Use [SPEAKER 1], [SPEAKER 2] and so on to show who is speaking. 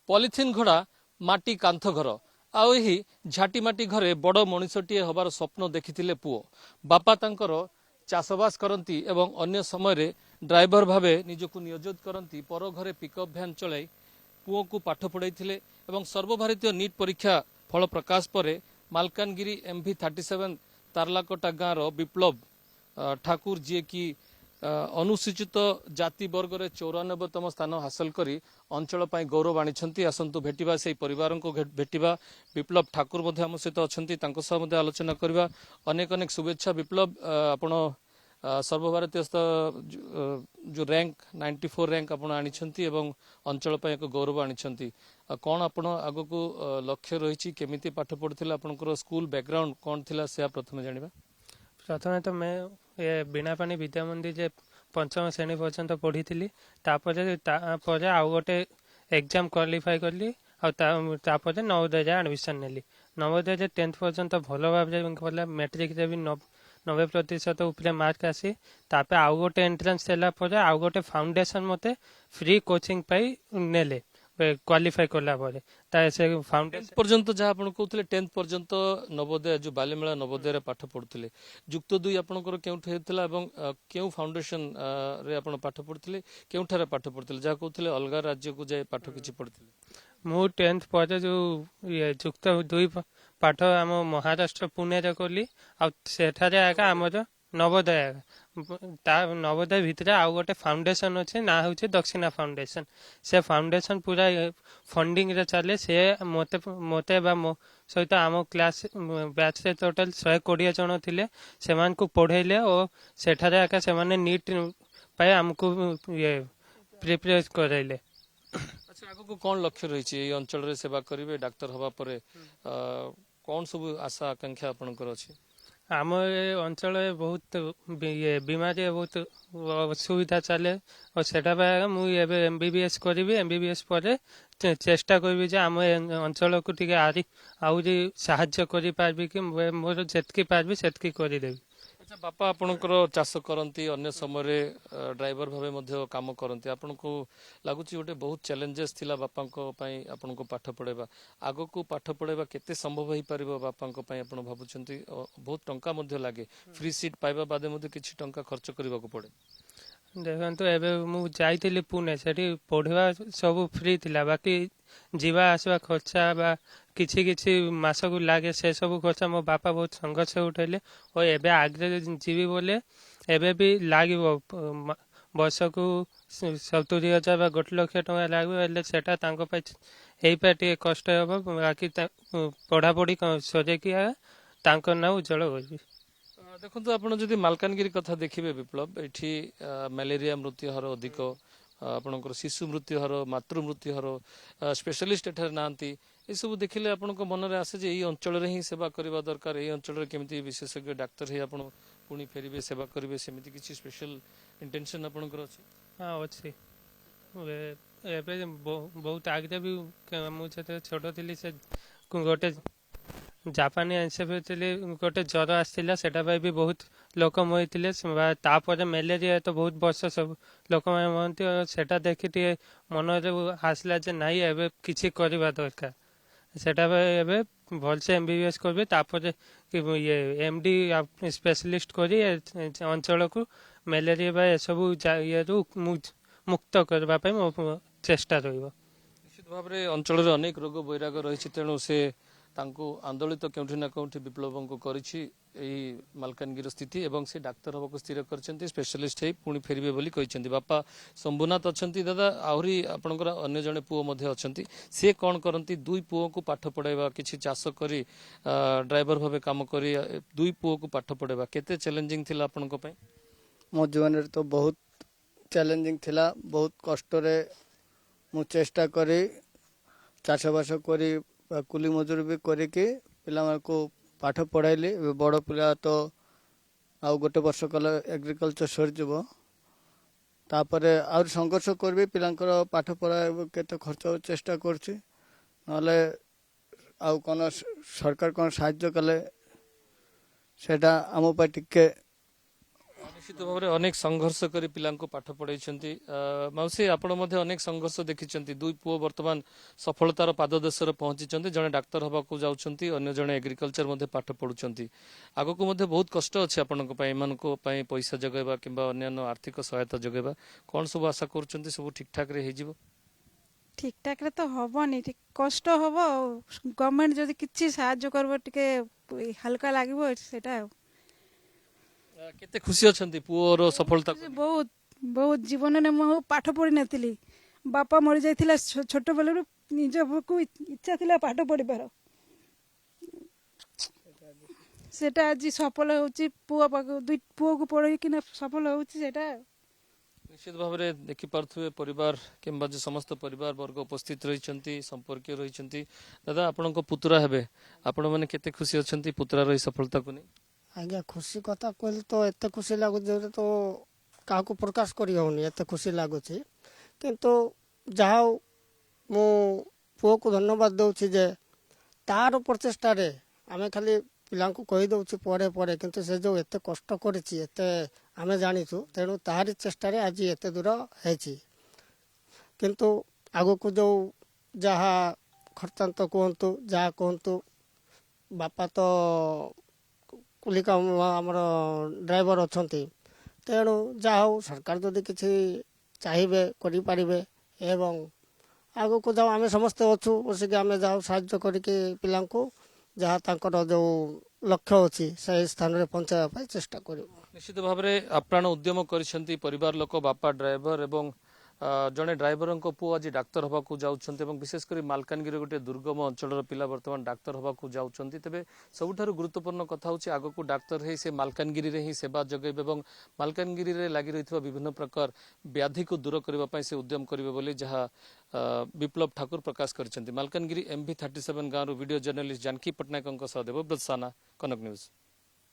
[SPEAKER 1] Polythene घोड़ा माटी कांथ घर आई झाटी माटी घरे बड़ मनिषटीए हबार स्वप्न देखिथिले पुओ बापा तांकर चाषबास करती एवं अन्य समय ड्राइवर भावे निजको नियोजित करती पर घरे पिकअप भ्यान चलाई पुओ को पाठ पढ़ाई एवं सर्वभारतीय नीट परीक्षा फल प्रकाश पर मालकानगिरी MV37 तारलाकोटा गाँव विप्लव ठाकुर जी की अनुसूचित जाति वर्ग रे 94तम स्थान हासिल करी अंचल पाई गौरव आनी आसतु भेटिबा से परिवार को भेटिबा विप्लव ठाकुर मध्य आम सहित अच्छी आलोचना करवा अनेक अनेक शुभेच्छा विप्लव आपण सर्वभारतीय जो रैंक 94 रैंक आपण आनी एवं अंचल पाई एक गौरव आनी कौन आपण आग को लक्ष्य रही केमिति पाठ पढ़ुथिले आपनकर स्कूल बैकग्राउंड कौन थिला से प्रथमे जानिबा
[SPEAKER 2] प्रथमे तो मैं ये बिना पानी विद्या मंदिर जे पंचम श्रेणी पर्यंत पढ़ी थी तापर आउ गोटे एग्जाम क्वालिफाई कली आपर नवोदय एडमिशन नेली नवोदय 10th पर्यंत भल भाव गला मैट्रिक भी 90% उपरे मार्क आसी तापर आउ गोटे एंट्रेंस देला आउ गोटे फाउंडेशन मते फ्री कोचिंग पाई नेले क्वालिफाई कला से फाउंडेशन
[SPEAKER 1] पर्यंत जहाँ आप कहते 10th पर्यंत नवोदय जो बालीमेला नवोदय पाठ पढ़ुले जुक्त 2 आपंकर केउठा केउ फाउंडेशन रे आपण पाठ पढ़ुले केउठारे पाठ पढ़ुले जहाँ कहते अलग राज्य को जाए पाठ किछि पढ़ुले
[SPEAKER 2] मु 10th पर जो ये जुक्त 2 पाठ आम महाराष्ट्र पुणे रे कली आ सेठारे आका हमर नवोदय नवोदय भितर आउ गोटे फाउंडेशन अच्छे ना हूँ दक्षिणा फाउंडेशन से फाउंडेशन पूरा फंडिंग रे चले से मते मते बा मो सहित आम क्लास बैच रे टोटल 120 जन थिले सेमान को पढ़ेले और सेठारे आका सेमाने नीट पाए हमको ये प्रिपेयर करैले।
[SPEAKER 1] अच्छा आगो को कौन लक्ष्य रही अंचल रे सेवा करिवे डाक्टर हवा परे कौन सब आशा आकांक्षा आपनकर अछि
[SPEAKER 2] आम अंचल बहुत ये बीमारी बहुत असुविधा चले और सेटा मुझे MBBS करी MBBS पर चेष्टा करी आम अंचल को टिके आहरी साहाय्य करि पारबी कि मोर जेतकी पारबी सेतकी करिदेबी।
[SPEAKER 1] अच्छा बापा आपणकर चाष करती अन्य समय ड्राइवर भावे मध्य काम करती आपन को लगुच गोटे बहुत चैलेंजेस थिला बापा आपन को पाठ पढ़ेबा आग को पाठ पढ़ेबा केते संभव हो पार बापा आप भावुंट बहुत टंका मध्य लगे फ्री सीट पाइबा बादे मध्य किछि टंका खर्च करने को पड़े
[SPEAKER 2] देखो एवं मुझे पुणे से पढ़ा सब फ्री थिला बाकी जीवा आसवा खर्चा बा किछि किछि मास को लागे से सब खर्चा मो बापा बहुत संघर्ष उठेले और एबे आगे जीवी बोले एबे भी लागे वर्ष को 70,000 बा 1 लाख टका लागे सेटा तांको पे कष्ट हे बाकी पढ़ा पढ़ी सजे कि तांको ना उज्जवल हो
[SPEAKER 1] देखो आप मालकानगिरी कथा देखिए विप्लव ये मलेरिया मृत्यु हार अधिक आपणकर शिशु मृत्यु हार मातृ मृत्यु हार स्पेशलिस्ट एठार नांती ये सब देखिले आपण मन में आसे ये अंचल ही सेवा करने दरकार ये अंचल केमी विशेषज्ञ डाक्तर ही आप पुणी फेरबे सेवा करेंगे सेमती किसी स्पेशल इंटेंशन आपणकर अच्छे
[SPEAKER 2] हाँ अच्छी बहुत आगे भी मुझे छोट थी से गोटे जापानी एनसेफेलिस गोटे ज्वर आसाला सेटा भी बहुत लोक मरीते तापर मेलेरिया तो बहुत वर्ष सब लोक मरती सेटा देखी मन आसला नाई एबे किछि करबा दरकार सेटा एबे भलसे MBBS करबे तापर ये MD स्पेशलिस्ट करी अंचल को मेलेरिया बा सब ये मुक्त करबा मो चेष्टा रहिबो।
[SPEAKER 1] निश्चित भाव में अंचल अनेक रोग वैराग रही तेणु से आंदोलित केउठी ना केउठी विप्लव को करिछि मालकानगिरी स्थिति एवं से डाक्तर हवा को स्थिर करछन्ती स्पेशलिस्ट है पुणी फेरबे बोली कहिसन्ती बापा शंभुनाथ अच्छंती दादा आहुरी आपनकर अन्य जने पुओ मध्ये अच्छंती से कोन करंती 2 पुओ को पाठ पढ़ाइबा किछि चाष करी ड्राइवर भावे काम करी 2 पुओ को पाठ पढ़ाइबा केते चैलेंजिंग थिला आपनको पय
[SPEAKER 3] मो जीवन रे तो बहुत चैलेंजिंग थिला बहुत कष्ट रे मु चेष्टा करी चाषबास करी कुली मजूरी भी करके पिला को पाठ पढ़ाइली बड़ पिला तो आउ गोटे वर्ष कले एग्रीकल्चर सरीजब तापर आउर संघर्ष करी पिलांकर पाठ पढ़ा केते खर्च चेष्टा करछि नले आउ कोन सरकार कोन साहाय्य कले सेटा आम टिके
[SPEAKER 1] ନିଶ୍ଚିତ ଭାବରେ ଅନେକ ସଂଘର୍ଷ କରି ପିଲାଙ୍କୁ ପାଠ ପଢେଇଛନ୍ତି। ମାଉସୀ ଆପଣ ମଧ୍ୟ ଅନେକ ସଂଘର୍ଷ ଦେଖିଛନ୍ତି। ଦୁଇ ପୁଅ ବର୍ତ୍ତମାନ ସଫଳତାର ପାଦଦେଶରେ ପହଞ୍ଚିଛନ୍ତି। ଜଣେ ଡାକ୍ତର ହେବାକୁ ଯାଉଛନ୍ତି, ଅନ୍ୟ ଜଣେ ଏଗ୍ରିକଲଚର ମଧ୍ୟ ପାଠ ପଢୁଛନ୍ତି। ଆଗକୁ ମଧ୍ୟ ବହୁତ କଷ୍ଟ ଅଛି ଆପଣଙ୍କ ପାଇଁ, ଏମାନଙ୍କ ପାଇଁ ପଇସା ଯୋଗାଇବା କିମ୍ବା ଅନ୍ୟାନ୍ୟ ଆର୍ଥିକ ସହାୟତା ଯୋଗାଇବା। କଣ ସବୁ ଆଶା କରୁଛନ୍ତି ସବୁ ଠିକ ଠାକ ରେ ହେଇଯିବ?
[SPEAKER 4] ଠିକ ଠାକରେ ତ ହବନି, ଟିକେ କଷ୍ଟ ହବ ଆଉ। ଗଭର୍ଣ୍ଣମେଣ୍ଟ ଯଦି କିଛି ସାହାଯ୍ୟ କରିବ ଟିକେ ହାଲକା ଲାଗିବ ସେଟା ଆଉ।
[SPEAKER 1] କେତେ ଖୁସି ଅଛନ୍ତି ପୁଅର ସଫଳତା?
[SPEAKER 4] ବହୁତ ବହୁତ ଜୀବନରେ ମୁଁ ପାଠ ପଢି ନଥିଲି, ବାପା ମରି ଯାଇଥିଲା ଛୋଟ ବେଳରୁ, ନିଜକୁ ଇଚ୍ଛା ଥିଲା ପାଠ ପଢିବାର, ସେଟା ଆଜି ସଫଳ ହଉଛି। ପୁଅ ପାଖକୁ ଦୁଇ ପୁଅକୁ ପଢେଇକିନା ସଫଳ ହଉଛି ସେଟା।
[SPEAKER 1] ନିଶ୍ଚିତ ଭାବରେ ଦେଖିପାରୁଥିବେ ପରିବାର କିମ୍ବା ଯେ ସମସ୍ତ ପରିବାର ବର୍ଗ ଉପସ୍ଥିତ ରହିଛନ୍ତି, ସମ୍ପର୍କୀୟ ରହିଛନ୍ତି। ଦାଦା ଆପଣଙ୍କ ପୁତୁରା ହେବେ, ଆପଣମାନେ କେତେ ଖୁସି ଅଛନ୍ତି ପୁତୁରାର ଏହି ସଫଳତାକୁ ନେଇ?
[SPEAKER 5] ଆଜ୍ଞା ଖୁସି କଥା କହିଲେ ତ ଏତେ ଖୁସି ଲାଗୁଛି ଯେ ତ କାହାକୁ ପ୍ରକାଶ କରି ହେଉନି, ଏତେ ଖୁସି ଲାଗୁଛି। କିନ୍ତୁ ଯାହା ହଉ ମୁଁ ପୁଅକୁ ଧନ୍ୟବାଦ ଦେଉଛି ଯେ ତାର ପ୍ରଚେଷ୍ଟାରେ ଆମେ ଖାଲି ପିଲାଙ୍କୁ କହିଦେଉଛୁ ପରେ ପରେ, କିନ୍ତୁ ସେ ଯେଉଁ ଏତେ କଷ୍ଟ କରିଛି ଏତେ ଆମେ ଜାଣିଛୁ, ତେଣୁ ତାହାରି ଚେଷ୍ଟାରେ ଆଜି ଏତେ ଦୂର ହେଇଛି। କିନ୍ତୁ ଆଗକୁ ଯେଉଁ ଯାହା ଖର୍ଚ୍ଚାନ୍ତ କୁହନ୍ତୁ ଯାହା କୁହନ୍ତୁ, ବାପା ତ କୁଲି କାମ ଆମର ଡ୍ରାଇଭର ଅଛନ୍ତି, ତେଣୁ ଯାହା ହଉ ସରକାର ଯଦି କିଛି ଚାହିଁବେ କରିପାରିବେ। ଏବଂ ଆଗକୁ ଯାଉ ଆମେ ସମସ୍ତେ ଅଛୁ, ବସିକି ଆମେ ଯାଉ ସାହାଯ୍ୟ କରିକି ପିଲାଙ୍କୁ ଯାହା ତାଙ୍କର ଯେଉଁ ଲକ୍ଷ୍ୟ ଅଛି ସେହି ସ୍ଥାନରେ ପହଞ୍ଚାଇବା ପାଇଁ ଚେଷ୍ଟା କରିବୁ।
[SPEAKER 1] ନିଶ୍ଚିତ ଭାବରେ ଆପ୍ରାଣ ଉଦ୍ୟମ କରିଛନ୍ତି ପରିବାର ଲୋକ, ବାପା ଡ୍ରାଇଭର ଏବଂ ଜଣେ ଡ୍ରାଇଭରଙ୍କ ପୁଅ ଆଜି ଡାକ୍ତର ହେବାକୁ ଯାଉଛନ୍ତି ଏବଂ ବିଶେଷ କରି ମାଲକାନଗିରି ଗୋଟିଏ ଦୁର୍ଗମ ଅଞ୍ଚଳର ପିଲା ବର୍ତ୍ତମାନ ଡାକ୍ତର ହେବାକୁ ଯାଉଛନ୍ତି। ତେବେ ସବୁଠାରୁ ଗୁରୁତ୍ୱପୂର୍ଣ୍ଣ କଥା ହେଉଛି ଆଗକୁ ଡାକ୍ତର ହେଇ ସେ ମାଲକାନଗିରିରେ ହିଁ ସେବା ଯୋଗାଇବେ ଏବଂ ମାଲକାନଗିରିରେ ଲାଗି ରହିଥିବା ବିଭିନ୍ନ ପ୍ରକାର ବ୍ୟାଧିକୁ ଦୂର କରିବା ପାଇଁ ସେ ଉଦ୍ୟମ କରିବେ ବୋଲି ଯାହା ବିପ୍ଳବ ଠାକୁର ପ୍ରକାଶ କରିଛନ୍ତି। ମାଲକାନଗିରି MV37 ଗାଁରୁ ଭିଡ଼ିଓ ଜର୍ଣ୍ଣାଲିଷ୍ଟ ଜାନକୀ ପଟ୍ଟନାୟକଙ୍କ ସହ ଦେବବ୍ରତ ସାନା, କନକ ନ୍ୟୁଜ୍।